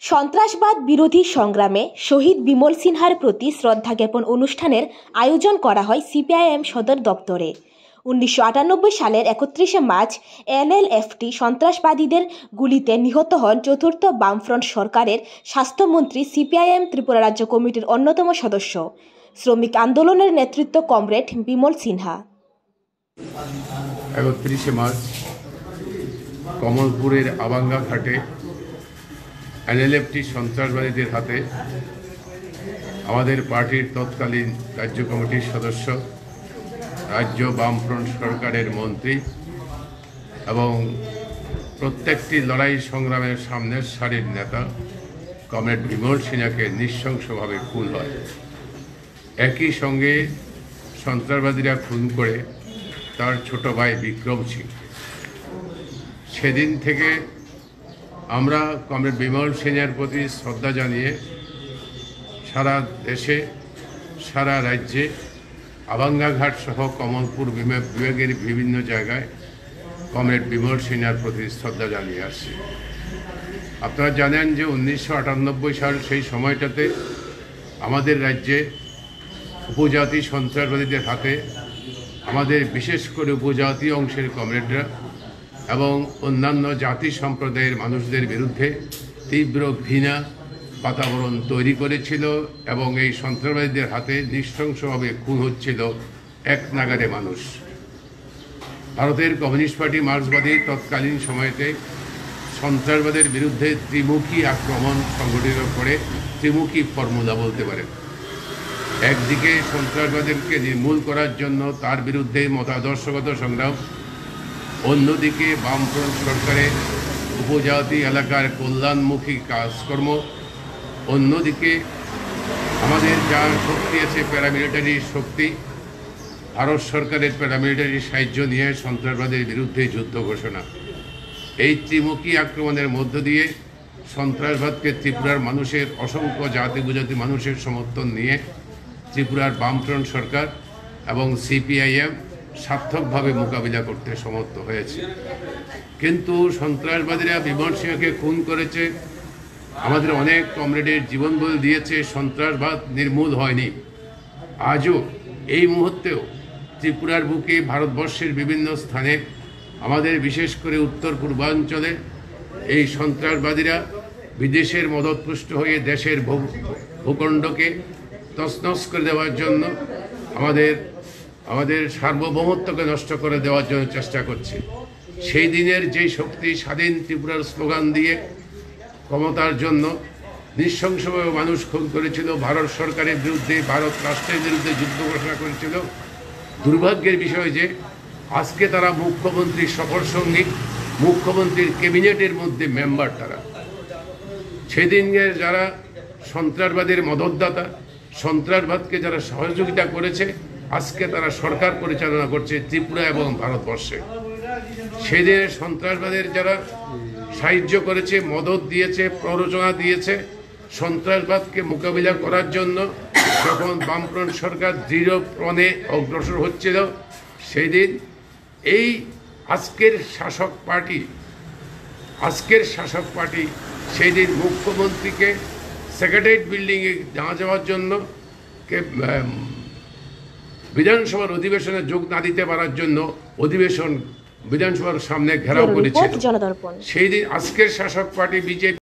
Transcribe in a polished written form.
সন্ত্রাসবাদ বিরোধী সংগ্রামে শহীদ বিমল সিনহার প্রতি শ্রদ্ধা জ্ঞাপন অনুষ্ঠানের আয়োজন করা হয় সিপিআইএম সদর দপ্তরে। 1998 সালের 31শে মার্চ এনএলএফটি সন্ত্রাসবাদীদের গুলিতে নিহত হন চতুর্থ বামফ্রন্ট সরকারের স্বাস্থ্যমন্ত্রী, সিপিআইএম ত্রিপুরা রাজ্য কমিটির অন্যতম সদস্য, শ্রমিক আন্দোলনের নেতৃত্ব কমরেড বিমল সিনহা। 31শে মার্চ কমলপুরের আবাঙ্গা ঘাটে এনএলএফটি সন্ত্রাসবাদীদের হাতে আমাদের পার্টির তৎকালীন রাজ্য কমিটির সদস্য, রাজ্য বামফ্রন্ট সরকারের মন্ত্রী এবং প্রত্যেকটি লড়াই সংগ্রামের সামনের সারির নেতা কমরেড বিমল সিনহাকে নৃশংসভাবে খুন হয়। একই সঙ্গে সন্ত্রাসবাদীরা খুন করে তার ছোট ভাই বিক্রম সিং। সেদিন থেকে আমরা কমরেড বিমল সিনহার প্রতি শ্রদ্ধা জানিয়ে সারা দেশে, সারা রাজ্যে আবাঙ্গাঘাট সহ কমলপুর বিভাগের বিভিন্ন জায়গায় কমরেড বিমল সিনহার প্রতি শ্রদ্ধা জানিয়ে আসছি। আপনারা জানেন যে 1998 সাল সেই সময়টাতে আমাদের রাজ্যে উপজাতি সন্ত্রাসবাদীদের হাতে আমাদের বিশেষ করে উপজাতি অংশের কমরেডরা এবং অন্যান্য জাতি সম্প্রদায়ের মানুষদের বিরুদ্ধে তীব্র ঘৃণা বাতাবরণ তৈরি করেছিল এবং এই সন্ত্রাসবাদীদের হাতে নৃশংসভাবে খুন হচ্ছিল এক নাগারে মানুষ। ভারতের কমিউনিস্ট পার্টি মার্ক্সবাদী তৎকালীন সময়তে সন্ত্রাসবাদের বিরুদ্ধে ত্রিমুখী আক্রমণ সংগঠিত করে ত্রিমুখী ফর্মুলা বলতে পারেন। একদিকে সন্ত্রাসবাদীকে নির্মূল করার জন্য তার বিরুদ্ধে মতাদর্শগত সংগ্রাম, অন্যদিকে বামফ্রন্ট সরকারের উপজাতি এলাকার কল্যাণমুখী কাজকর্ম, অন্যদিকে আমাদের যা শক্তি আছে প্যারামিলিটারি শক্তি, ভারত সরকারের প্যারামিলিটারি সাহায্য নিয়ে সন্ত্রাসবাদের বিরুদ্ধে যুদ্ধ ঘোষণা। এই ত্রিমুখী আক্রমণের মধ্য দিয়ে সন্ত্রাসবাদকে ত্রিপুরার মানুষের অসংখ্য জাতি উপজাতি মানুষের সমর্থন নিয়ে ত্রিপুরার বামফ্রন্ট সরকার এবং সিপিআইএম সার্থকভাবে মোকাবিলা করতে সমর্থ হয়েছে। কিন্তু সন্ত্রাসবাদীরা বিমল সিনহাকে খুন করেছে, আমাদের অনেক কমরেডের জীবন বলি দিয়েছে, সন্ত্রাসবাদ নির্মূল হয়নি। আজও এই মুহূর্তেও ত্রিপুরার বুকে ভারতবর্ষের বিভিন্ন স্থানে, আমাদের বিশেষ করে উত্তর পূর্বাঞ্চলে এই সন্ত্রাসবাদীরা বিদেশের মদতপুষ্ট হয়ে দেশের ভূখণ্ডকে তছনছ করে দেওয়ার জন্য, আমাদের সার্বভৌমত্বকে নষ্ট করে দেওয়ার জন্য চেষ্টা করছে। সেই দিনের যেই শক্তি স্বাধীন ত্রিপুরার স্লোগান দিয়ে ক্ষমতার জন্য নৃশংসভাবে মানুষ খুন করেছিল, ভারত সরকারের বিরুদ্ধে, ভারত রাষ্ট্রের বিরুদ্ধে যুদ্ধ ঘোষণা করেছিল, দুর্ভাগ্যের বিষয় যে আজকে তারা মুখ্যমন্ত্রীর সফর সঙ্গী, মুখ্যমন্ত্রীর ক্যাবিনেটের মধ্যে মেম্বার তারা। সেদিনের যারা সন্ত্রাসবাদের মদতদাতা, সন্ত্রাসবাদকে যারা সহযোগিতা করেছে, আজকে তারা সরকার পরিচালনা করছে ত্রিপুরা এবং ভারতবর্ষে। সেদিনের সন্ত্রাসবাদের যারা সাহায্য করেছে, মদত দিয়েছে, প্ররোচনা দিয়েছে, সন্ত্রাসবাদকে মোকাবিলা করার জন্য যখন বামফ্রন্ট সরকার দৃঢ়প্রণে অগ্রসর হচ্ছিল, সেই দিন এই আজকের শাসক পার্টি সেই দিন মুখ্যমন্ত্রীকে সেক্রেটারিয়েট বিল্ডিংয়ে যাওয়ার জন্য বিধানসভার অধিবেশনে যোগ না দিতে পারার জন্য বিধানসভার সামনে ঘেরাও করেছিল। সেই দিন আজকের শাসক পার্টি বিজেপি